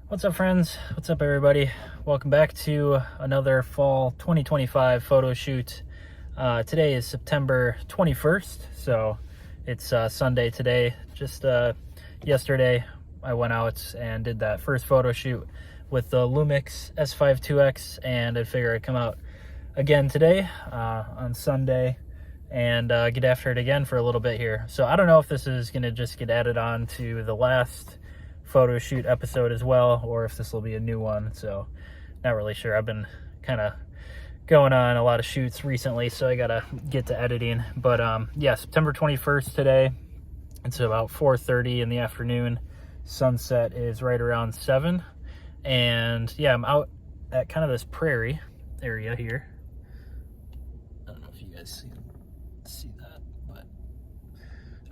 What's up, friends? What's up, everybody? Welcome back to another fall 2025 photo shoot. Today is September 21st, so it's Sunday today. Just yesterday I went out and did that first photo shoot with the Lumix S5 2X, and I figure I'd come out again today on Sunday and get after it again for a little bit here. So I don't know if this is going to just get added on to the last photo shoot episode as well, or if this will be a new one. So not really sure. I've been kind of going on a lot of shoots recently, so I gotta get to editing. But yeah, September 21st today. It's about 4:30 in the afternoon. Sunset is right around 7, and yeah, I'm out at kind of this prairie area here. I don't know if you guys see that, but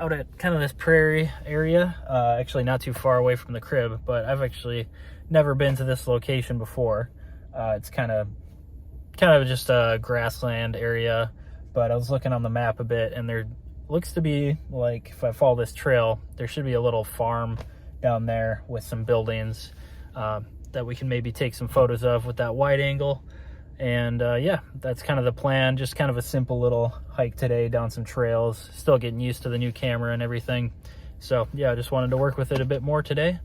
out at kind of this prairie area, actually not too far away from the crib, but I've actually never been to this location before. It's kind of just a grassland area, but I was looking on the map a bit, and there looks to be, like, if I follow this trail, there should be a little farm down there with some buildings that we can maybe take some photos of with that wide angle. And yeah, that's kind of the plan. Just kind of a simple little hike today down some trails, still getting used to the new camera and everything. So yeah, I just wanted to work with it a bit more today,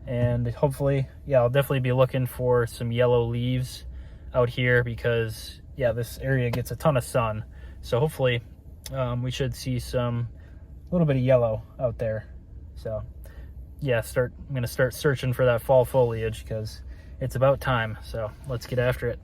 and hopefully, yeah, I'll definitely be looking for some yellow leaves out here, because yeah, this area gets a ton of sun. So hopefully we should see a little bit of yellow out there. So yeah, I'm gonna start searching for that fall foliage, because it's about time. So let's get after it.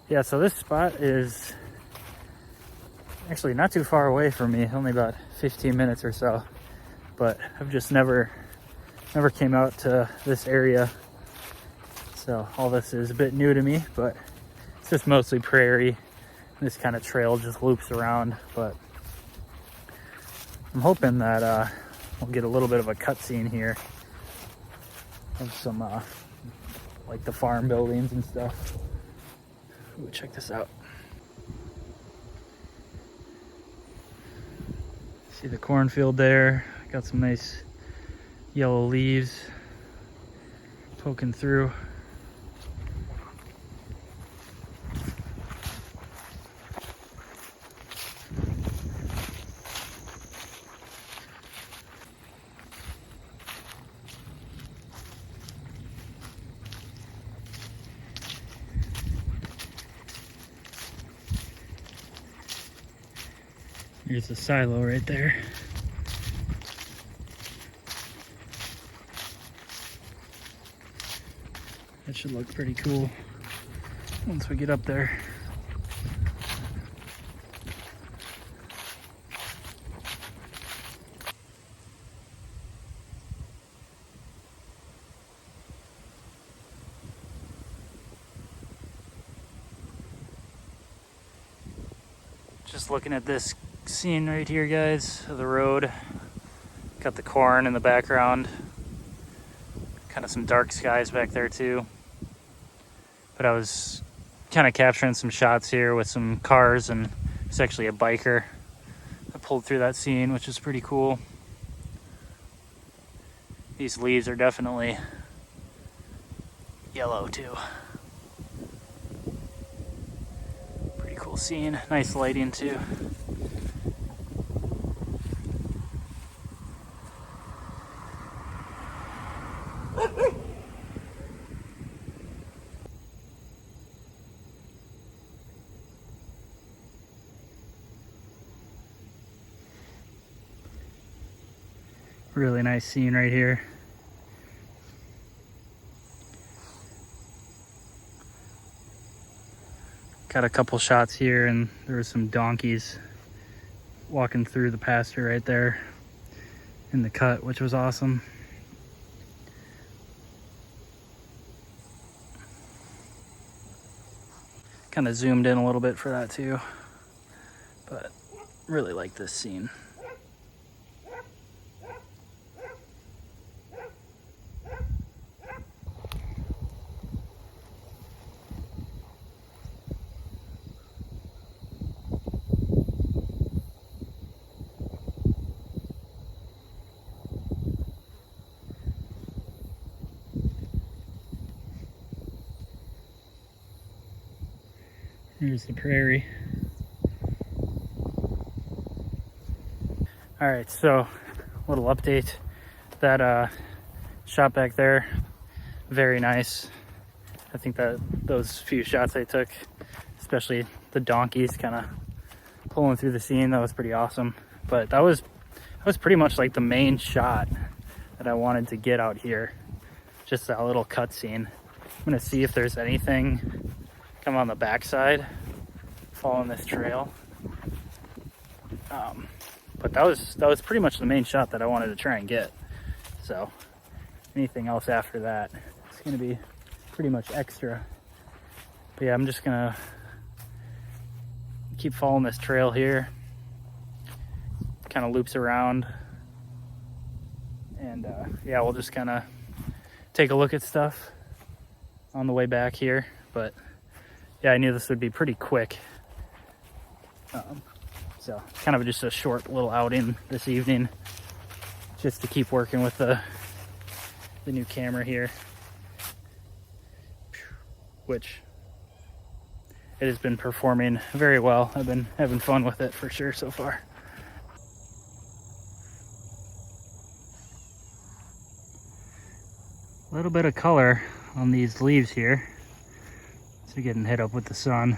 Yeah, so this spot is actually not too far away from me, only about 15 minutes or so, but I've just never came out to this area. So all this is a bit new to me, but it's just mostly prairie. This kind of trail just loops around, but I'm hoping that we'll get a little bit of a cutscene here of some like the farm buildings and stuff. Ooh, check this out. See the cornfield there? Got some nice yellow leaves poking through. Here's the silo right there. That should look pretty cool once we get up there. Just looking at this scene right here, guys, of the road. Got the corn in the background. Kind of some dark skies back there too. But I was kind of capturing some shots here with some cars, and it's actually a biker that pulled through that scene, which is pretty cool. These leaves are definitely yellow too. Pretty cool scene. Nice lighting too. Really nice scene right here. Got a couple shots here, and there were some donkeys walking through the pasture right there in the cut, which was awesome. Kind of zoomed in a little bit for that too, but really like this scene. Here's the prairie. All right, so little update. That shot back there, very nice. I think that those few shots I took, especially the donkeys kind of pulling through the scene, that was pretty awesome. But that was pretty much like the main shot that I wanted to get out here. Just that little cut scene. I'm gonna see if there's anything come on the backside following this trail. But that was pretty much the main shot that I wanted to try and get. So anything else after that, it's gonna be pretty much extra. But yeah, I'm just gonna keep following this trail here. Kind of loops around. And yeah, we'll just kind of take a look at stuff on the way back here. But yeah, I knew this would be pretty quick. So kind of just a short little outing this evening, just to keep working with the new camera here, which it has been performing very well. I've been having fun with it for sure so far. A little bit of color on these leaves here. So getting hit up with the sun.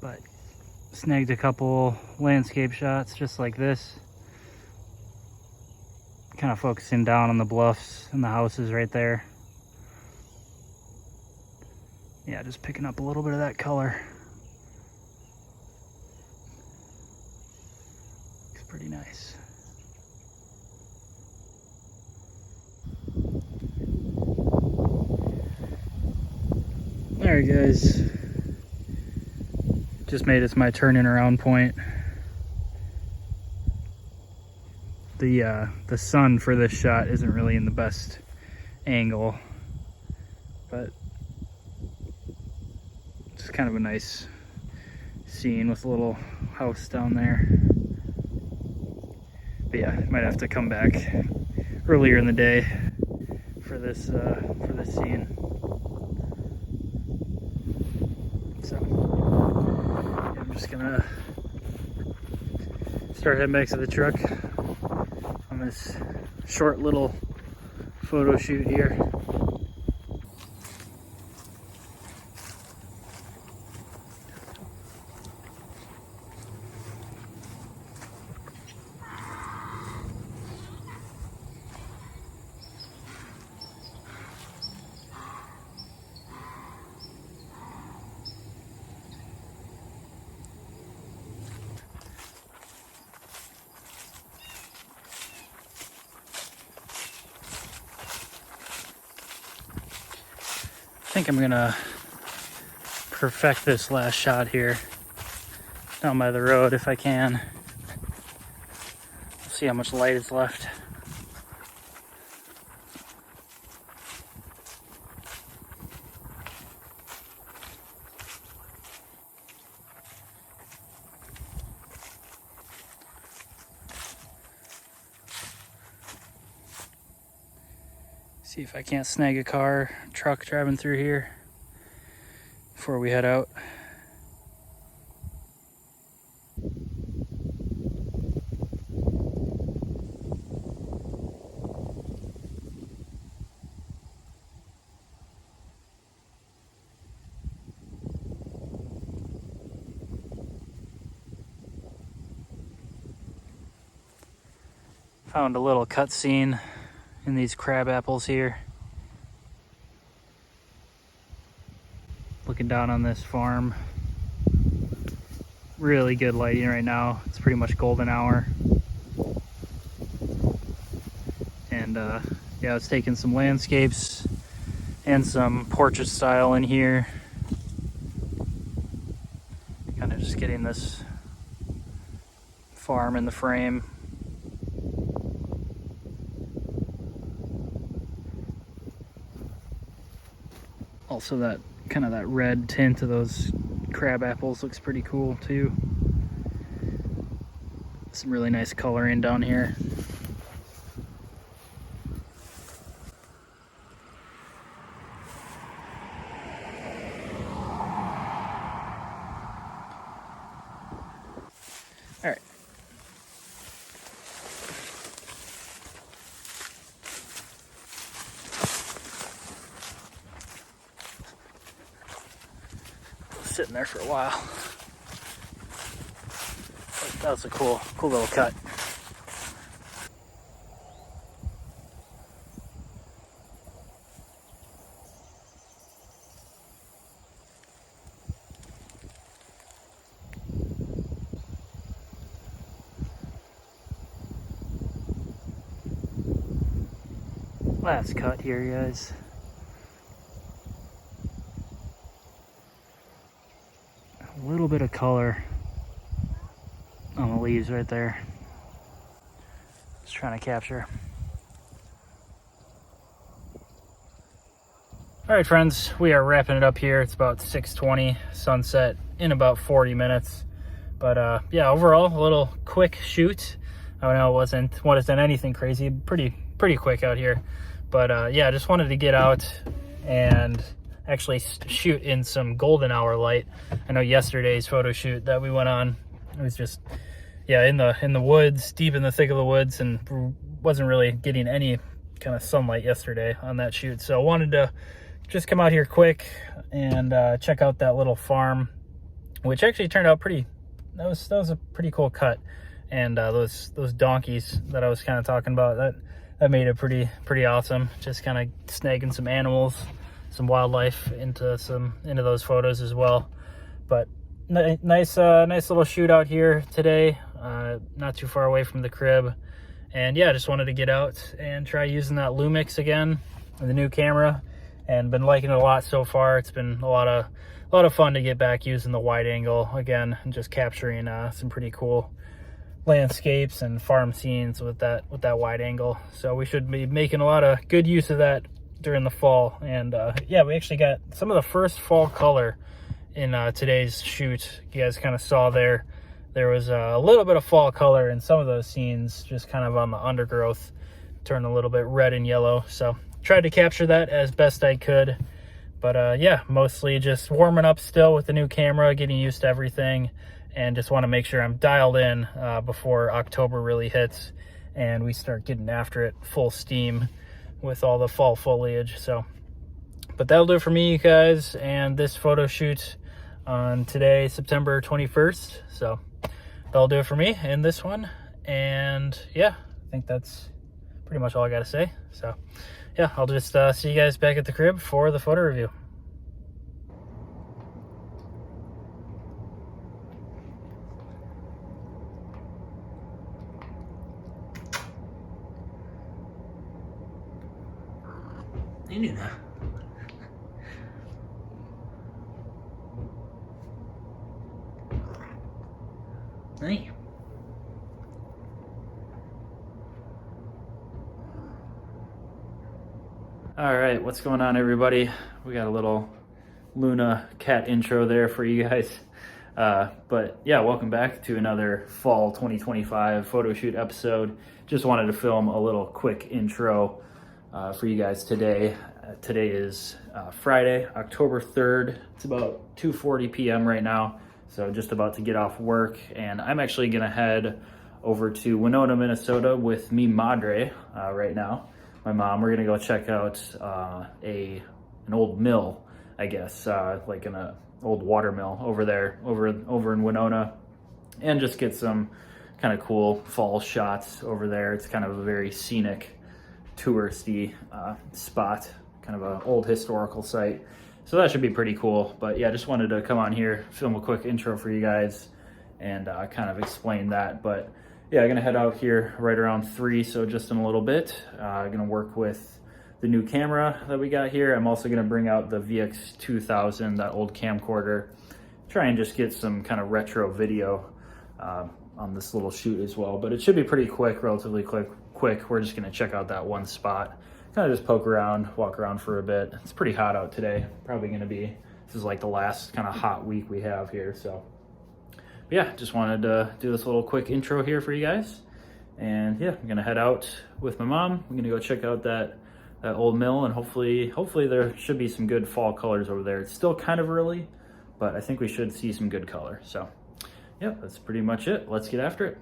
But snagged a couple landscape shots just like this. Kind of focusing down on the bluffs and the houses right there. Yeah, just picking up a little bit of that color. Looks pretty nice. Alright guys, just made it to my turning around point. The sun for this shot isn't really in the best angle, but it's kind of a nice scene with a little house down there. But yeah, I might have to come back earlier in the day for this scene. So yeah, I'm just gonna start heading back to the truck on this short little photo shoot here. I think I'm gonna perfect this last shot here down by the road if I can. See how much light is left. See if I can't snag a car, truck driving through here before we head out. Found a little cutscene in these crab apples here. Looking down on this farm. Really good lighting right now. It's pretty much golden hour. And yeah, I was taking some landscapes and some portrait style in here. Kind of just getting this farm in the frame. Also that kind of that red tint of those crab apples looks pretty cool too. Some really nice coloring down here. All right. Sitting there for a while. That was a cool little cut. Last cut here, guys. A little bit of color on the leaves right there. Just trying to capture. All right, friends, we are wrapping it up here. It's about 6:20, sunset in about 40 minutes. But yeah, overall, a little quick shoot. I know it wasn't anything crazy. Pretty quick out here. But yeah, I just wanted to get out and actually shoot in some golden hour light. I know yesterday's photo shoot that we went on, it was just, yeah, in the woods, deep in the thick of the woods, and wasn't really getting any kind of sunlight yesterday on that shoot. So I wanted to just come out here quick and check out that little farm, which actually turned out that was a pretty cool cut. And those donkeys that I was kind of talking about, that made it pretty awesome. Just kind of snagging some animals, some wildlife into those photos as well. But nice little shoot out here today, not too far away from the crib. And yeah, I just wanted to get out and try using that Lumix again, the new camera, and been liking it a lot so far. It's been a lot of fun to get back using the wide angle again and just capturing some pretty cool landscapes and farm scenes with that wide angle. So we should be making a lot of good use of that during the fall. And yeah, we actually got some of the first fall color in today's shoot. You guys kind of saw there was a little bit of fall color in some of those scenes, just kind of on the undergrowth, turned a little bit red and yellow. So tried to capture that as best I could. But yeah, mostly just warming up still with the new camera, getting used to everything, and just want to make sure I'm dialed in before October really hits and we start getting after it full steam with all the fall foliage. So, but that'll do it for me, you guys, and this photo shoot on today, September 21st. So that'll do it for me in this one. And yeah, I think that's pretty much all I got to say. So yeah, I'll just see you guys back at the crib for the photo review. You knew that. Hey. All right, what's going on, everybody? We got a little Luna cat intro there for you guys. But yeah, welcome back to another fall 2025 photo shoot episode. Just wanted to film a little quick intro for you guys today. Today is Friday, October 3rd. It's about 2:40 p.m. right now, so just about to get off work, and I'm actually gonna head over to Winona, Minnesota with mi madre right now. My mom. We're gonna go check out an old mill, I guess, like an old water mill over there, over in Winona, and just get some kind of cool fall shots over there. It's kind of a very scenic, touristy spot, kind of an old historical site. So that should be pretty cool. But yeah, just wanted to come on here, film a quick intro for you guys, and kind of explain that. But yeah, I'm gonna head out here right around 3, so just in a little bit. I'm gonna work with the new camera that we got here. I'm also gonna bring out the VX2000, that old camcorder try and just get some kind of retro video on this little shoot as well. But it should be pretty quick, relatively quick. We're just gonna check out that one spot, kind of just poke around, walk around for a bit. It's pretty hot out today. Probably gonna be, this is like the last kind of hot week we have here. So yeah, just wanted to do this little quick intro here for you guys. And yeah, I'm gonna head out with my mom. I'm gonna go check out that old mill, and hopefully there should be some good fall colors over there. It's still kind of early, but I think we should see some good color. So yeah, that's pretty much it. Let's get after it.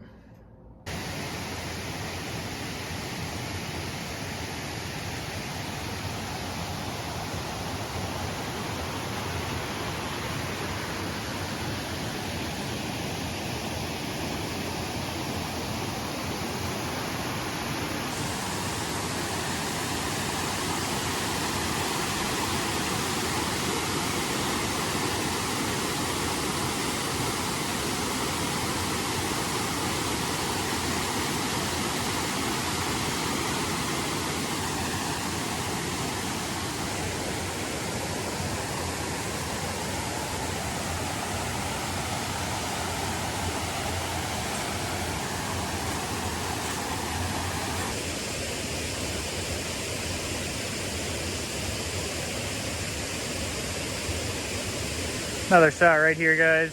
Another shot right here, guys.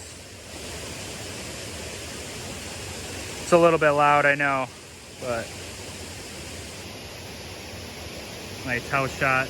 It's a little bit loud, I know, but nice house shot.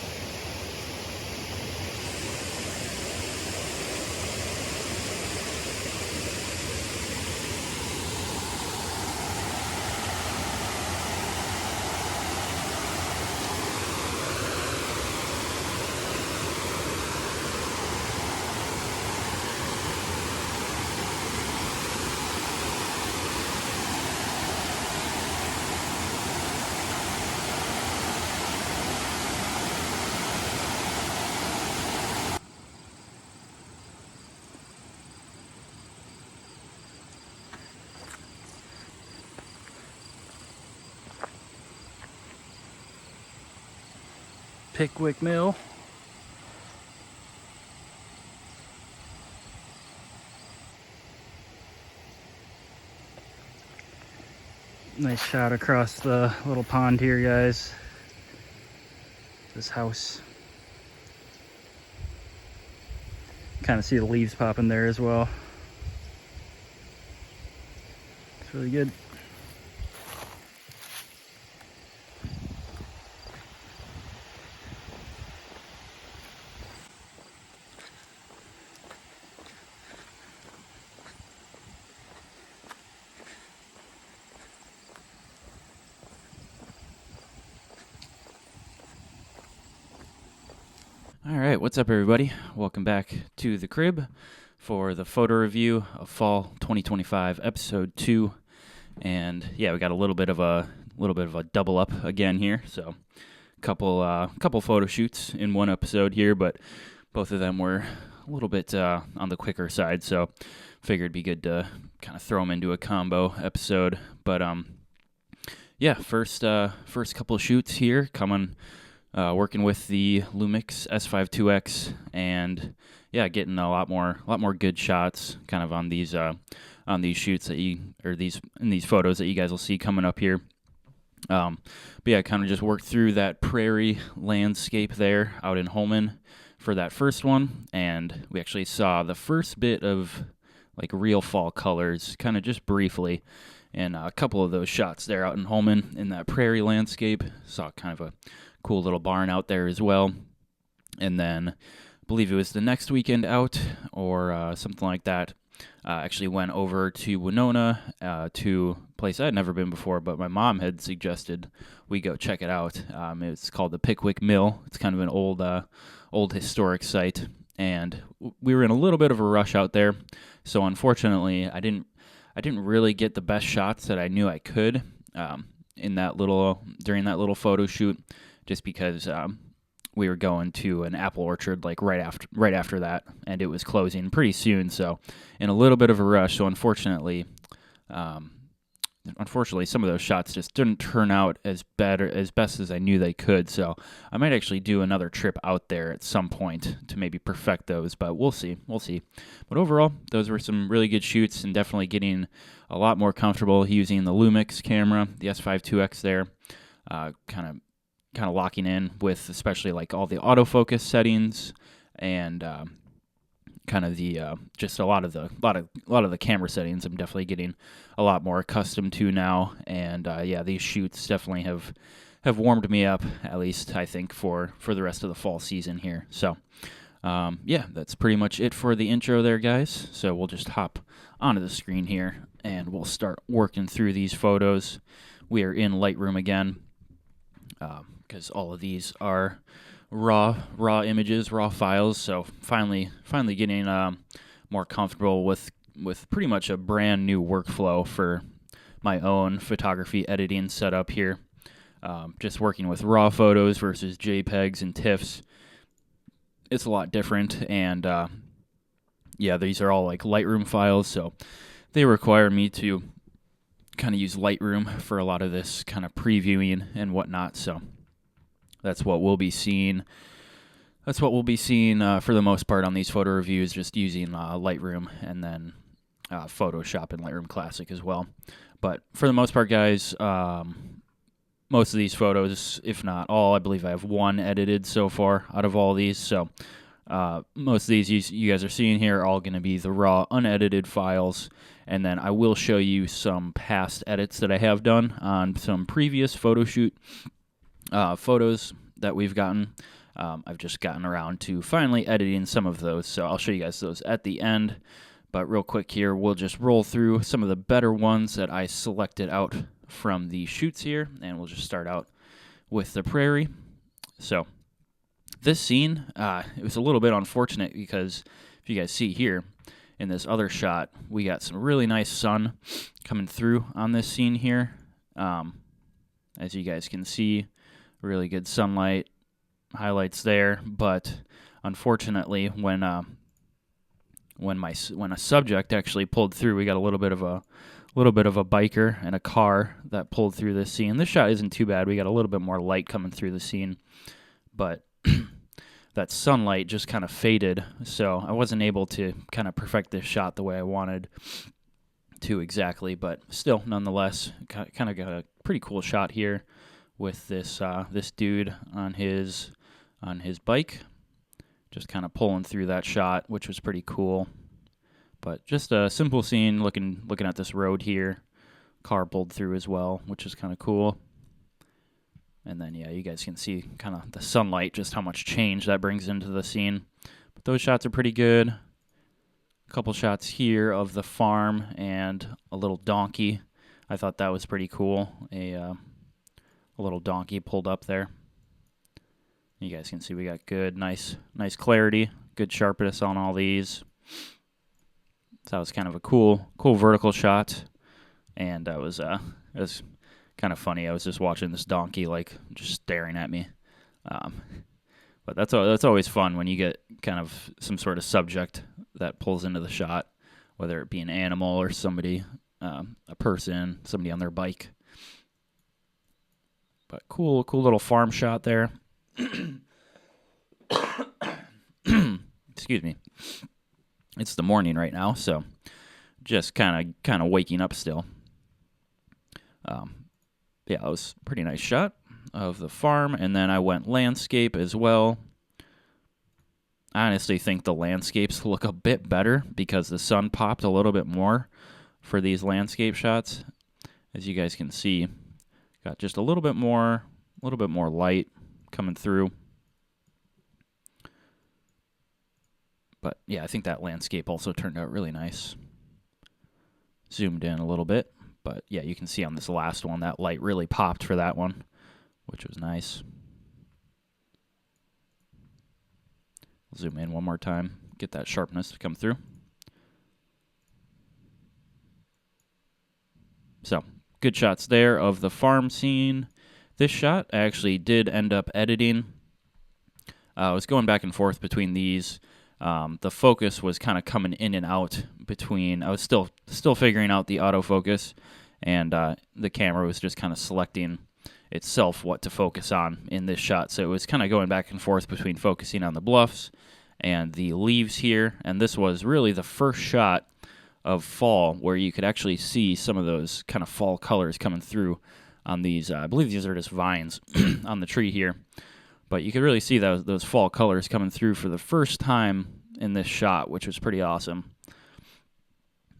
Pickwick Mill. Nice shot across the little pond here, guys. This house. Kind of see the leaves popping there as well. It's really good. All right, what's up, everybody? Welcome back to the crib for the photo review of fall 2025, episode 2. And yeah, we got a little bit of a double up again here. So, couple photo shoots in one episode here, but both of them were a little bit on the quicker side. So, figured it'd be good to kind of throw them into a combo episode. But yeah, first couple of shoots here coming. Working with the Lumix S5 IIX, and yeah, getting a lot more good shots, kind of on these shoots in these photos that you guys will see coming up here. But yeah, kind of just worked through that prairie landscape there out in Holman for that first one, and we actually saw the first bit of like real fall colors, kind of just briefly. And a couple of those shots there out in Holman in that prairie landscape. Saw kind of a cool little barn out there as well. And then I believe it was the next weekend out or something like that. Actually went over to Winona to a place I had never been before, but my mom had suggested we go check it out. It's called the Pickwick Mill. It's kind of an old historic site, and we were in a little bit of a rush out there. So unfortunately, I didn't really get the best shots that I knew I could during that little photo shoot, just because we were going to an apple orchard like right after that, and it was closing pretty soon. So in a little bit of a rush. So unfortunately, unfortunately, some of those shots just didn't turn out as best as I knew they could. So I might actually do another trip out there at some point to maybe perfect those, but we'll see. We'll see. But overall, those were some really good shoots, and definitely getting a lot more comfortable using the Lumix camera, the S5 IIX there, kind of locking in with especially like all the autofocus settings and kind of the just a lot of the camera settings. I'm definitely getting a lot more accustomed to now, and yeah, these shoots definitely have warmed me up, at least I think for the rest of the fall season here. So yeah, that's pretty much it for the intro there, guys. So we'll just hop onto the screen here and we'll start working through these photos. We are in Lightroom again because all of these are raw images, raw files. So finally getting more comfortable with pretty much a brand new workflow for my own photography editing setup here. Just working with raw photos versus JPEGs and TIFFs. It's a lot different, and yeah, these are all like Lightroom files, so they require me to kind of use Lightroom for a lot of this kind of previewing and whatnot. So that's what we'll be seeing. That's what we'll be seeing for the most part on these photo reviews, just using Lightroom and then Photoshop and Lightroom Classic as well. But for the most part, guys, most of these photos, if not all, I believe I have one edited so far out of all these. So most of these you guys are seeing here are all going to be the raw, unedited files. And then I will show you some past edits that I have done on some previous Photoshoot photos that we've gotten. I've just gotten around to finally editing some of those, so I'll show you guys those at the end. But real quick here, we'll just roll through some of the better ones that I selected out from the shoots here, and we'll just start out with the prairie. So this scene, it was a little bit unfortunate because if you guys see here in this other shot, we got some really nice sun coming through on this scene here. As you guys can see, really good sunlight highlights there, but unfortunately when a subject actually pulled through, we got a little bit of a biker and a car that pulled through this scene. This shot isn't too bad. We got a little bit more light coming through the scene, but that sunlight just kind of faded, so I wasn't able to kind of perfect this shot the way I wanted to exactly, but still, nonetheless, kind of got a pretty cool shot here with this this dude on his bike, just kind of pulling through that shot, which was pretty cool. But just a simple scene, looking at this road here. Car pulled through as well, which is kind of cool. And then, yeah, you guys can see kind of the sunlight, just how much change that brings into the scene. But those shots are pretty good. A couple shots here of the farm and a little donkey. I thought that was pretty cool. A little donkey pulled up there. You guys can see we got good, nice clarity, good sharpness on all these. So that was kind of a cool vertical shot, and it was kind of funny. I was just watching this donkey like just staring at me, but that's always fun when you get kind of some sort of subject that pulls into the shot, whether it be an animal or somebody, a person, somebody on their bike. But cool little farm shot there. Excuse me. It's the morning right now, so just kind of waking up still. Yeah, it was a pretty nice shot of the farm, and then I went landscape as well. I honestly think the landscapes look a bit better because the sun popped a little bit more for these landscape shots. As you guys can see, got just a little bit more light coming through. But yeah, I think that landscape also turned out really nice. Zoomed in a little bit, but yeah, you can see on this last one that light really popped for that one, which was nice. Zoom in one more time, get that sharpness to come through. So, good shots there of the farm scene. This shot I actually did end up editing. I was going back and forth between these. The focus was kind of coming in and out between. I was still figuring out the autofocus, and the camera was just kind of selecting itself what to focus on in this shot. So it was kind of going back and forth between focusing on the bluffs and the leaves here, and this was really the first shot of fall where you could actually see some of those kind of fall colors coming through on these. I believe these are just vines on the tree here, but you could really see those fall colors coming through for the first time in this shot, which was pretty awesome.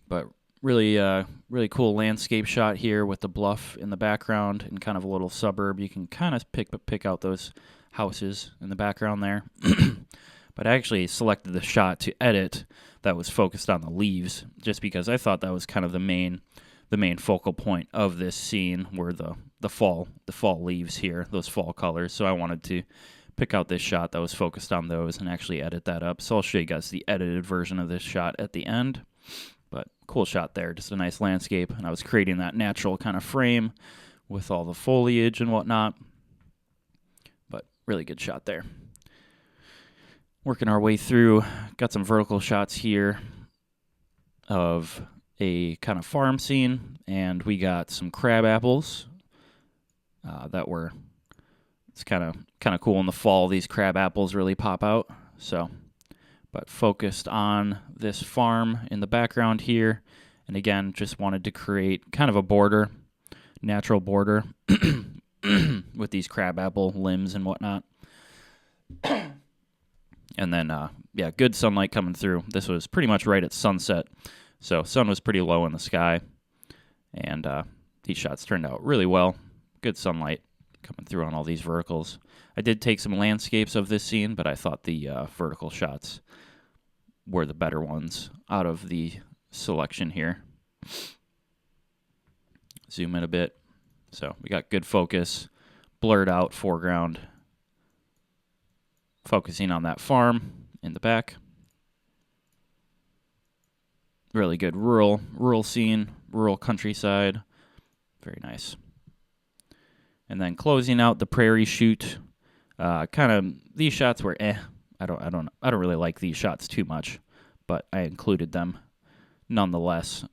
But really cool landscape shot here with the bluff in the background and kind of a little suburb. You can kind of pick out those houses in the background there. But I actually selected the shot to edit that was focused on the leaves, just because I thought that was kind of the main focal point of this scene, were the fall leaves here, those fall colors. So I wanted to pick out this shot that was focused on those and actually edit that up. So I'll show you guys the edited version of this shot at the end. But cool shot there, just a nice landscape, and I was creating that natural kind of frame with all the foliage and whatnot. But really good shot there. Working our way through, got some vertical shots here of a kind of farm scene, and we got some crab apples it's kind of cool in the fall. These crab apples really pop out. So, but focused on this farm in the background here, and again, just wanted to create kind of a border, natural border with these crab apple limbs and whatnot. And then, good sunlight coming through. This was pretty much right at sunset, so sun was pretty low in the sky, and these shots turned out really well. Good sunlight coming through on all these verticals. I did take some landscapes of this scene, but I thought the vertical shots were the better ones out of the selection here. Zoom in a bit. So we got good focus, blurred out foreground, focusing on that farm in the back. Really good rural scene, rural countryside. Very nice. And then closing out the prairie shoot. These shots were I don't really like these shots too much, but I included them nonetheless.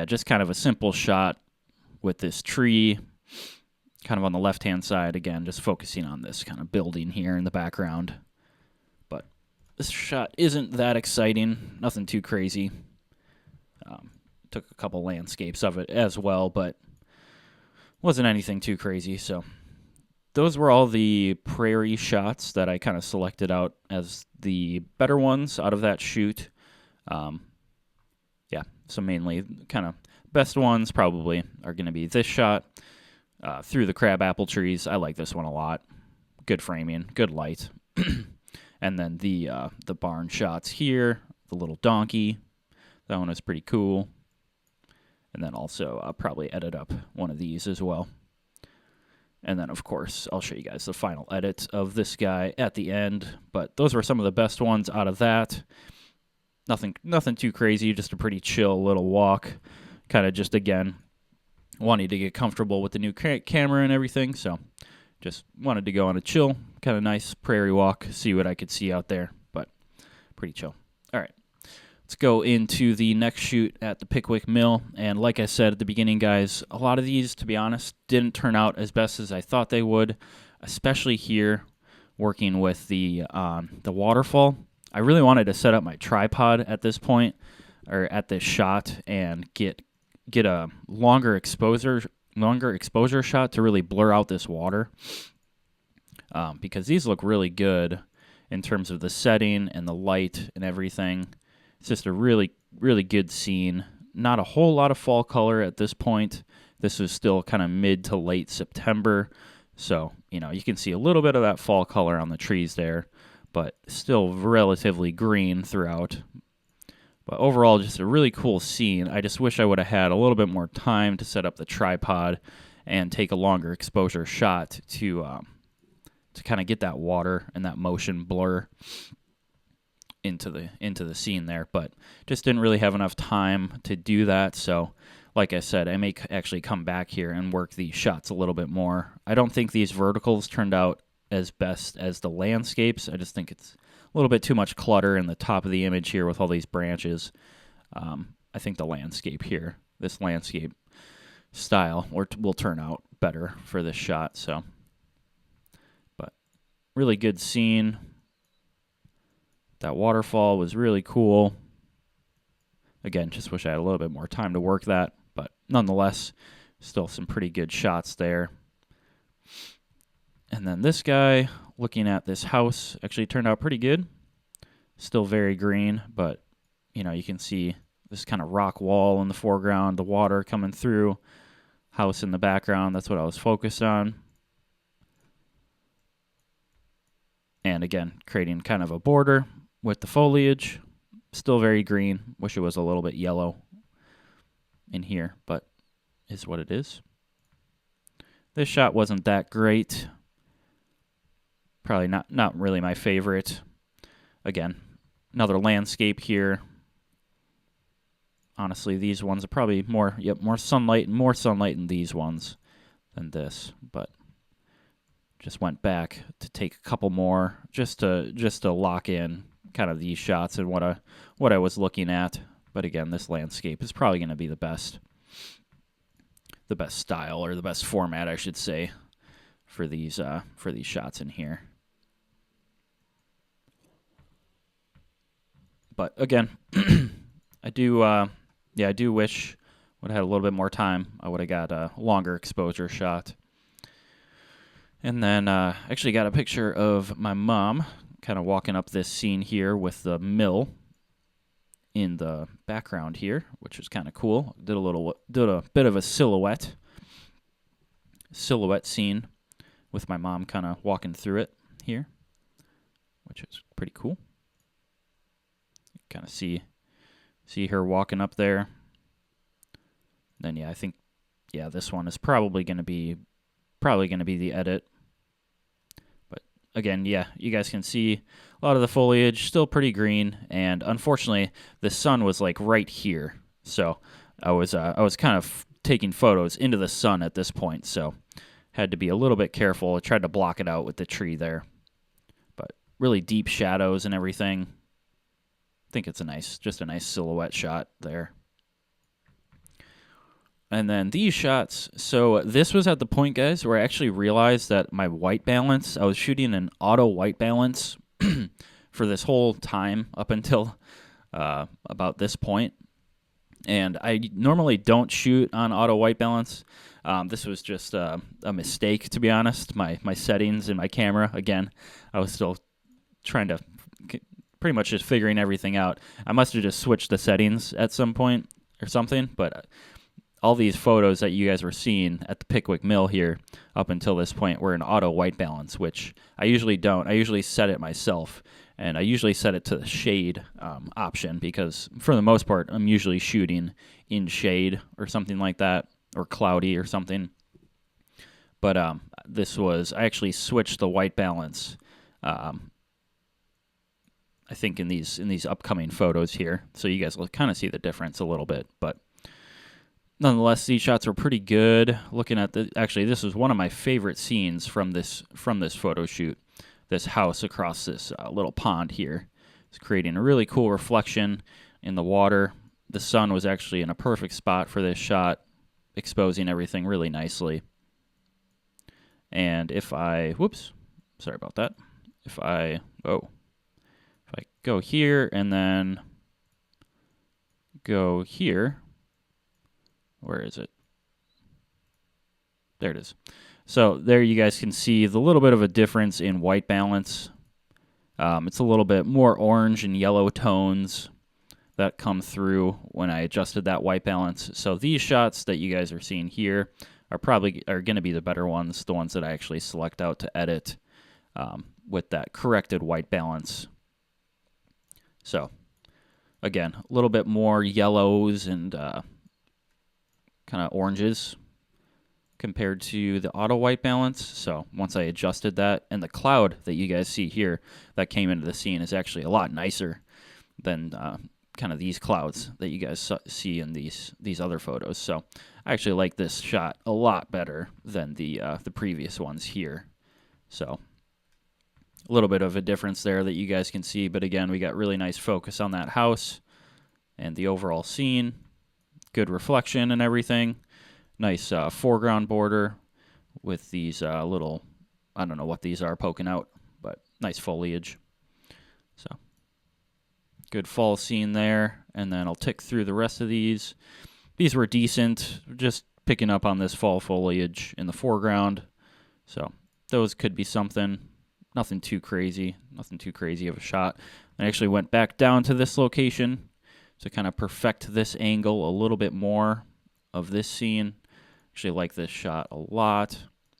Just kind of a simple shot with this tree kind of on the left-hand side, again, just focusing on this kind of building here in the background. But this shot isn't that exciting, nothing too crazy. Took a couple landscapes of it as well, but wasn't anything too crazy. So those were all the prairie shots that I kind of selected out as the better ones out of that shoot. So mainly kind of best ones probably are going to be this shot through the crab apple trees. I like this one a lot. Good framing, good light. And then the barn shots here, the little donkey. That one is pretty cool. And then also I'll probably edit up one of these as well. And then, of course, I'll show you guys the final edit of this guy at the end. But those were some of the best ones out of that. Nothing too crazy, just a pretty chill little walk. Kind of just, again, wanting to get comfortable with the new camera and everything. So just wanted to go on a chill, kind of nice prairie walk, see what I could see out there. But pretty chill. All right. Let's go into the next shoot at the Pickwick Mill. And like I said at the beginning, guys, a lot of these, to be honest, didn't turn out as best as I thought they would, especially here working with the waterfall. I really wanted to set up my tripod at this point, or at this shot, and get a longer exposure shot to really blur out this water, because these look really good in terms of the setting and the light and everything. It's just a really, really good scene. Not a whole lot of fall color at this point. This is still kind of mid to late September. So, you can see a little bit of that fall color on the trees there, but still relatively green throughout. But overall, just a really cool scene. I just wish I would have had a little bit more time to set up the tripod and take a longer exposure shot to kind of get that water and that motion blur into the scene there, but just didn't really have enough time to do that. So like I said, I may actually come back here and work these shots a little bit more. I don't think these verticals turned out as best as the landscapes. I just think it's a little bit too much clutter in the top of the image here with all these branches. I think the landscape here this landscape style will turn out better for this shot. So, but really good scene. That waterfall was really cool. Again, just wish I had a little bit more time to work that, but nonetheless, still some pretty good shots there. And then this guy, looking at this house, actually turned out pretty good. Still very green, but you know, you can see this kind of rock wall in the foreground, the water coming through, house in the background. That's what I was focused on. And again, creating kind of a border with the foliage. Still very green. Wish it was a little bit yellow in here, but is what it is. This shot wasn't that great. Probably not really my favorite. Again, another landscape here. Honestly, these ones are probably more sunlight in these ones than this, but just went back to take a couple more just to lock in kind of these shots and what I was looking at. But again, this landscape is probably going to be the best style, or the best format, I should say, for these shots in here. But again, I do wish would have had a little bit more time. I would have got a longer exposure shot. And then actually got a picture of my mom kind of walking up this scene here with the mill in the background here, which is kind of cool. Did a bit of a silhouette scene with my mom kind of walking through it here, which is pretty cool. Kind of see her walking up there. Then I think this one is probably going to be the edit. But again, you guys can see a lot of the foliage still pretty green, and unfortunately the sun was like right here. So I was kind of taking photos into the sun at this point, so had to be a little bit careful. I tried to block it out with the tree there. But really deep shadows and everything. I think it's just a nice silhouette shot there. And then these shots, so this was at the point, guys, where I actually realized that my white balance, I was shooting an auto white balance for this whole time up until about this point. And I normally don't shoot on auto white balance. This was just a mistake, to be honest. My settings in my camera, again, I was still trying to pretty much just figuring everything out. I must have just switched the settings at some point or something, but all these photos that you guys were seeing at the Pickwick Mill here up until this point were in auto white balance, which I usually don't. I usually set it myself, and I usually set it to the shade option because for the most part, I'm usually shooting in shade or something like that, or cloudy or something. But I actually switched the white balance I think in these upcoming photos here, so you guys will kind of see the difference a little bit. But nonetheless, these shots were pretty good. Looking at this was one of my favorite scenes from this photo shoot. This house across this little pond here. It's creating a really cool reflection in the water. The sun was actually in a perfect spot for this shot, exposing everything really nicely. And if I go here and then go here, where is it? There it is. So there you guys can see the little bit of a difference in white balance. It's a little bit more orange and yellow tones that come through when I adjusted that white balance. So these shots that you guys are seeing here are going to be the better ones, the ones that I actually select out to edit with that corrected white balance. So again, a little bit more yellows and kind of oranges compared to the auto white balance. So once I adjusted that, and the cloud that you guys see here that came into the scene is actually a lot nicer than kind of these clouds that you guys see in these other photos. So I actually like this shot a lot better than the previous ones here. So a little bit of a difference there that you guys can see, but again, we got really nice focus on that house and the overall scene. good reflection and everything. Nice foreground border with these little, I don't know what these are poking out, but nice foliage. So good fall scene there. And then I'll tick through the rest of these. These were decent, just picking up on this fall foliage in the foreground. So those could be something. Nothing too crazy of a shot. I actually went back down to this location to kind of perfect this angle a little bit more of this scene. Actually like this shot a lot.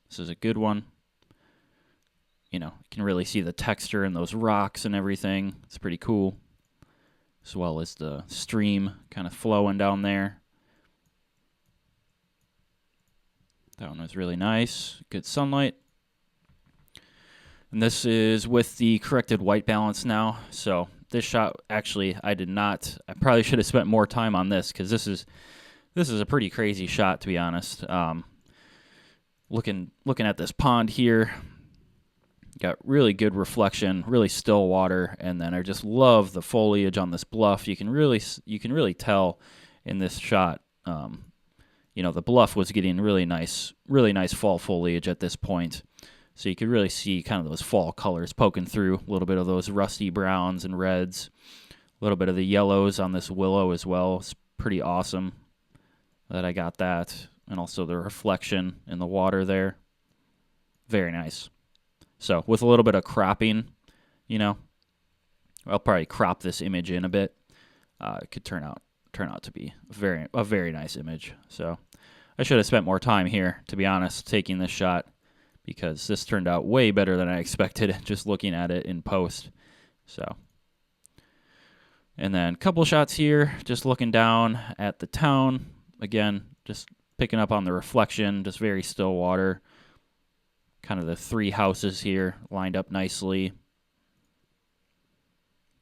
This is a good one. You know, you can really see the texture in those rocks and everything. It's pretty cool. As well as the stream kind of flowing down there. That one was really nice. Good sunlight. And this is with the corrected white balance now. So this shot, actually, I probably should have spent more time on this because this is a pretty crazy shot, to be honest. Looking at this pond here, got really good reflection, really still water, and then I just love the foliage on this bluff. You can really tell in this shot. You know, the bluff was getting really nice fall foliage at this point. So you could really see kind of those fall colors poking through, a little bit of those rusty browns and reds, a little bit of the yellows on this willow as well. It's pretty awesome that I got that. And also the reflection in the water there. Very nice. So with a little bit of cropping, you know, I'll probably crop this image in a bit. It could turn out to be a very nice image. So I should have spent more time here, to be honest, taking this shot, because this turned out way better than I expected just looking at it in post. So, and then a couple shots here, just looking down at the town. Again, just picking up on the reflection, just very still water. Kind of the three houses here lined up nicely.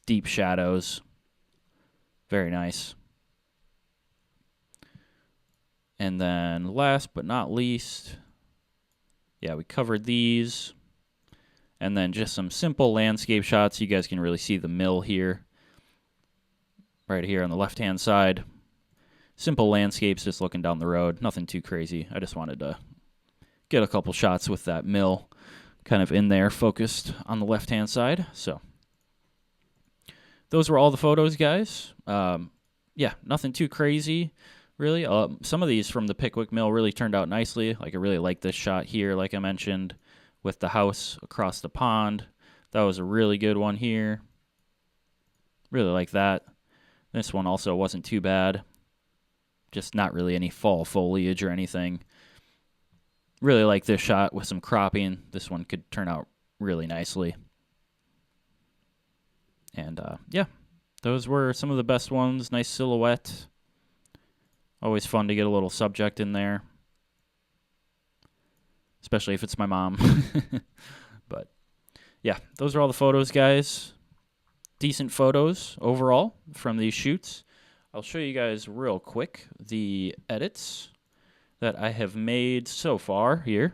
Deep shadows. Very nice. And then last but not least, yeah, we covered these. And then just some simple landscape shots. You guys can really see the mill here. Right here on the left-hand side. Simple landscapes, just looking down the road. Nothing too crazy. I just wanted to get a couple shots with that mill kind of in there, focused on the left-hand side. So those were all the photos, guys. Yeah, nothing too crazy, really. Some of these from the Pickwick Mill really turned out nicely. Like, I really like this shot here, like I mentioned, with the house across the pond. That was a really good one here. Really like that. This one also wasn't too bad. Just not really any fall foliage or anything. Really like this shot with some cropping. This one could turn out really nicely. And yeah, those were some of the best ones. Nice silhouette. Always fun to get a little subject in there. Especially if it's my mom. But yeah, those are all the photos, guys. Decent photos overall from these shoots. I'll show you guys real quick the edits that I have made so far here.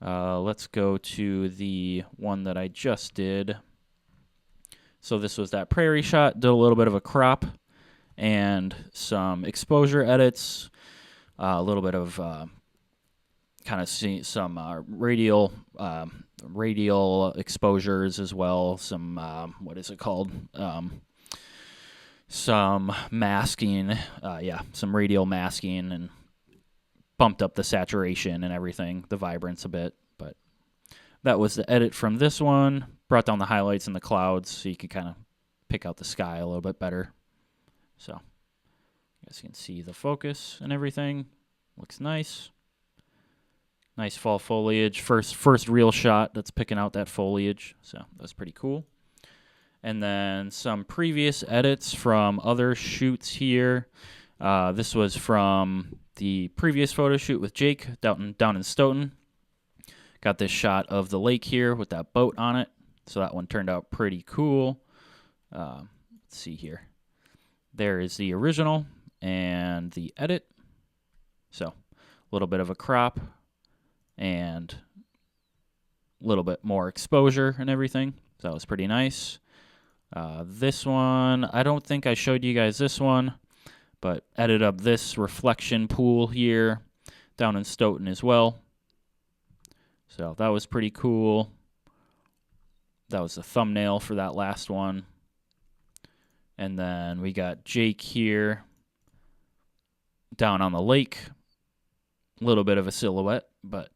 Let's go to the one that I just did. So this was that prairie shot. Did a little bit of a crop and some exposure edits. A little bit of kind of some radial exposures as well. Some what is it called? Some masking. Some radial masking, and bumped up the saturation and everything, the vibrance a bit. But that was the edit from this one. Brought down the highlights and the clouds so you could kind of pick out the sky a little bit better. So you guys can see the focus and everything. Looks nice. Nice fall foliage. First real shot that's picking out that foliage. So that's pretty cool. And then some previous edits from other shoots here. This was from the previous photo shoot with Jake down in Stoughton. Got this shot of the lake here with that boat on it. So that one turned out pretty cool. Let's see here. There is the original and the edit. So a little bit of a crop and a little bit more exposure and everything. So that was pretty nice. This one, I don't think I showed you guys this one, But edited up this reflection pool here down in Stoughton as well. So that was pretty cool. That was the thumbnail for that last one. And then we got Jake here down on the lake. A little bit of a silhouette, but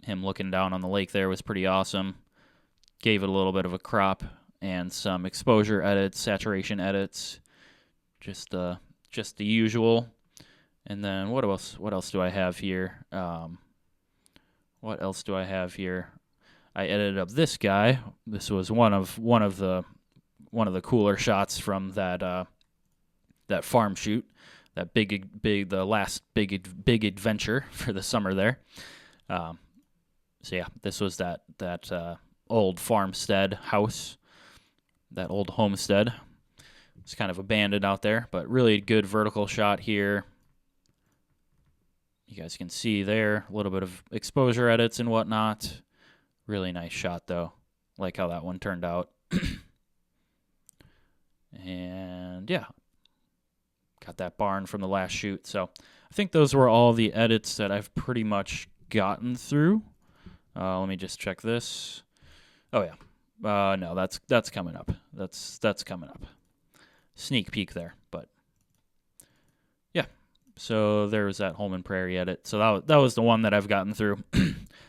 him looking down on the lake there was pretty awesome. Gave it a little bit of a crop and some exposure edits, saturation edits, just the usual. And then what else do I have here? What else do I have here? I edited up this guy. This was one of the cooler shots from that farm shoot, that the last big adventure for the summer there. So yeah, this was that old farmstead house, that old homestead. It's kind of abandoned out there, but really good vertical shot here. You guys can see there a little bit of exposure edits and whatnot. Really nice shot though. Like how that one turned out. And yeah, got that barn from the last shoot. So I think those were all the edits that I've pretty much gotten through. Let me just check this. Oh yeah, no, that's coming up. That's coming up. Sneak peek there, but yeah. So there was that Holman Prairie edit. So that was the one that I've gotten through.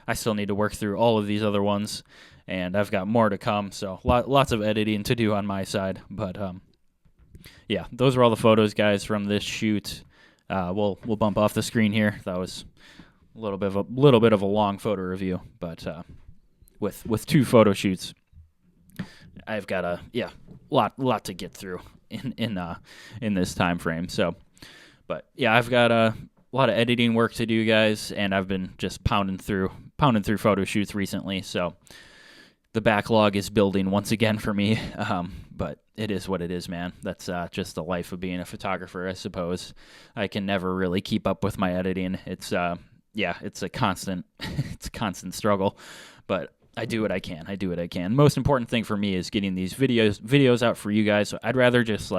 I still need to work through all of these other ones, and I've got more to come. So lots of editing to do on my side, but yeah, those are all the photos, guys, from this shoot. We'll bump off the screen here. That was a little bit of a long photo review, but with 2 photo shoots, I've got a lot to get through in this time frame. So, but yeah, I've got a lot of editing work to do, guys, and I've been just pounding through photo shoots recently. So the backlog is building once again for me. But it is what it is, man. That's just the life of being a photographer, I suppose. I can never really keep up with my editing. It's it's a constant struggle, but I do what I can. Most important thing for me is getting these videos out for you guys. So I'd rather just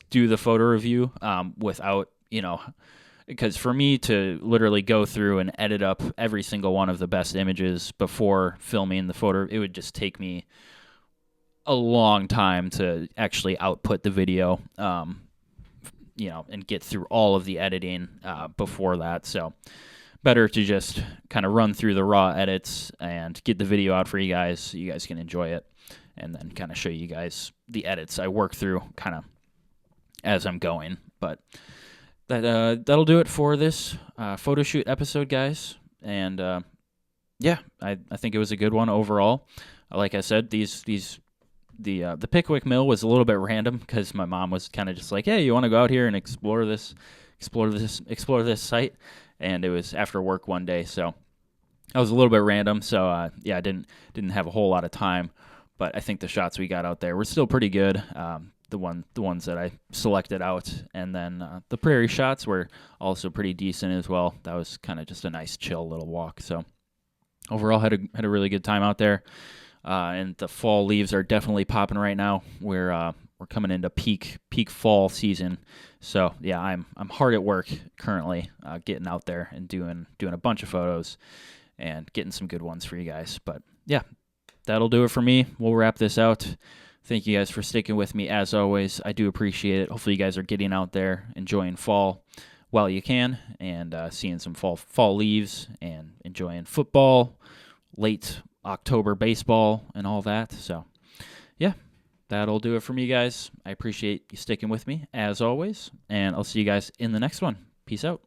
do the photo review without, because for me to literally go through and edit up every single one of the best images before filming the photo, it would just take me a long time to actually output the video, and get through all of the editing before that. So better to just kind of run through the raw edits and get the video out for you guys so you guys can enjoy it, and then kind of show you guys the edits I work through kind of as I'm going. But that'll do it for this photo shoot episode, guys. And yeah, I think it was a good one overall. Like I said, the Pickwick Mill was a little bit random because my mom was kind of just like, hey, you want to go out here and explore this site? And it was after work one day, so that was a little bit random. So I didn't have a whole lot of time, but I think the shots we got out there were still pretty good. The ones that I selected out, and then the prairie shots were also pretty decent as well. That was kind of just a nice chill little walk. So overall, had a really good time out there. And the fall leaves are definitely popping right now. We're coming into peak fall season. So yeah, I'm hard at work currently, getting out there and doing a bunch of photos and getting some good ones for you guys. But yeah, that'll do it for me. We'll wrap this out. Thank you guys for sticking with me as always. I do appreciate it. Hopefully you guys are getting out there, enjoying fall while you can, and seeing some fall leaves and enjoying football, late October baseball, and all that. So yeah, that'll do it for me, guys. I appreciate you sticking with me as always, and I'll see you guys in the next one. Peace out.